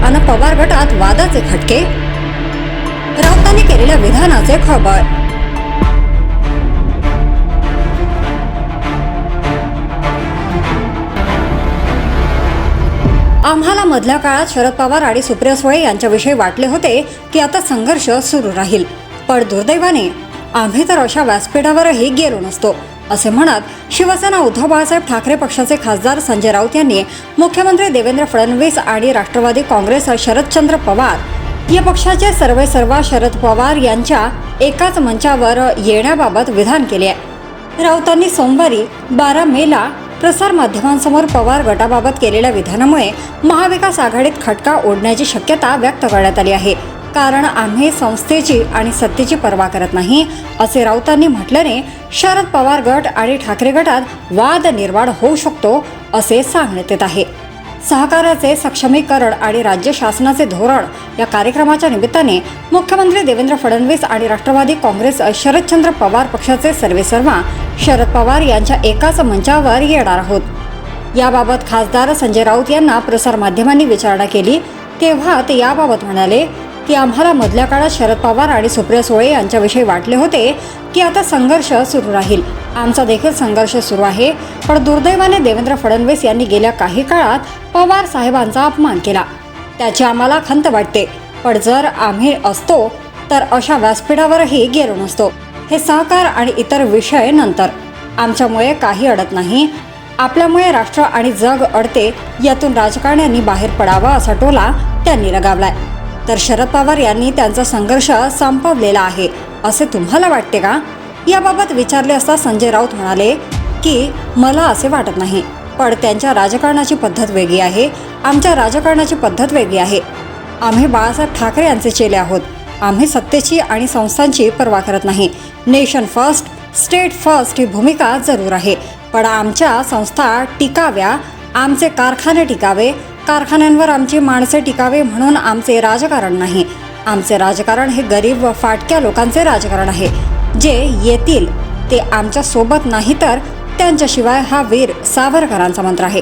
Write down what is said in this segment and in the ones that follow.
आणि पवार गटात वादाचे खटके, राऊतांनी केलेल्या विधानाचे खळबळ। आम्हाला मधल्या काळात शरद पवार आणि सुप्रिया सुळे यांच्याविषयी वाटले होते की आता संघर्ष सुरू राहील, पण दुर्दैवाने आम्ही तर अशा व्यासपीठावरही गेलो नसतो, असे म्हणत शिवसेना उद्धव बाळासाहेब ठाकरे पक्षाचे खासदार संजय राऊत यांनी मुख्यमंत्री देवेंद्र फडणवीस आणि राष्ट्रवादी काँग्रेस शरदचंद्र पवार या पक्षाचे सर्वेसर्वा शरद पवार यांच्या एकाच मंचावर येण्याबाबत विधान केले आहे। राऊतांनी सोमवारी 12 मेला प्रसार माध्यमांसमोर पवार गटाबाबत केलेल्या विधानामुळे महाविकास आघाडीत खटका ओढण्याची शक्यता व्यक्त करण्यात आली आहे, कारण आम्ही संस्थेची आणि सत्तेची पर्वा करत नाही, असे राऊतांनी म्हटल्याने शरद पवार गट आणि ठाकरे गटात वाद निर्माण होऊ शकतो असे सांगण्यात येत आहे। सहकाराचे सक्षमीकरण आणि राज्य शासनाचे धोरण या कार्यक्रमाच्या निमित्ताने मुख्यमंत्री देवेंद्र फडणवीस आणि राष्ट्रवादी काँग्रेस शरदचंद्र पवार पक्षाचे सर्वेसर्वा शरद पवार यांच्या एकाच मंचावर येणार आहोत। याबाबत खासदार संजय राऊत यांना प्रसार माध्यमांनी विचारणा केली तेव्हा ते याबाबत म्हणाले की आम्हाला मधल्या काळात शरद पवार आणि सुप्रिया सुळे यांच्याविषयी वाटले होते की आता संघर्ष सुरू राहील। आमचा देखील संघर्ष सुरू आहे, पण दुर्दैवाने देवेंद्र फडणवीस यांनी गेल्या काही काळात पवार साहेबांचा अपमान केला, त्याची आम्हाला खंत वाटते, पण जर आम्ही असतो तर अशा व्यासपीठावरही गेलो नसतो। हे सहकार आणि इतर विषय नंतर, आमच्यामुळे काही अडत नाही, आपल्यामुळे राष्ट्र आणि जग अडते, यातून राजकारण्यांनी बाहेर पडावा असा टोला त्यांनी लगावलाय। तर शरद पवार यांनी त्यांचा संघर्ष संपवलेला आहे असे तुम्हाला वाटते का? याबाबत विचारले असता संजय राऊत म्हणाले की मला असे वाटत नाही, पण त्यांच्या राजकारणाची पद्धत वेगळी आहे, आमच्या राजकारणाची पद्धत वेगळी आहे। आम्ही बाळासाहेब ठाकरे यांचे चेले आहोत, आम्ही सत्तेची आणि संस्थांची पर्वा करत नाही। नेशन फर्स्ट, स्टेट फर्स्ट ही भूमिका जरूर आहे, पण आमच्या संस्था टिकाव्या, आमचे कारखाने टिकावे, कारखान्यांवर आमची माणसे टिकावे म्हणून आमचे राजकारण नाही। आमचे राजकारण हे गरीब व फाटक्या लोकांचे राजकारण आहे, जे येतील ते आमच्या सोबत नाही तर त्यांच्याशिवाय हा वीर सावरकरांचा मंत्र आहे,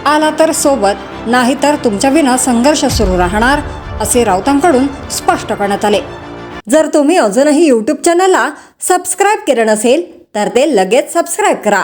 आला तर सोबत, नाही तर तुमच्याविना संघर्ष सुरू राहणार, असे राऊतांकडून स्पष्ट करण्यात आले। जर तुम्ही अजूनही YouTube चॅनलला सबस्क्राईब केले नसेल तर ते लगेच सबस्क्राईब करा।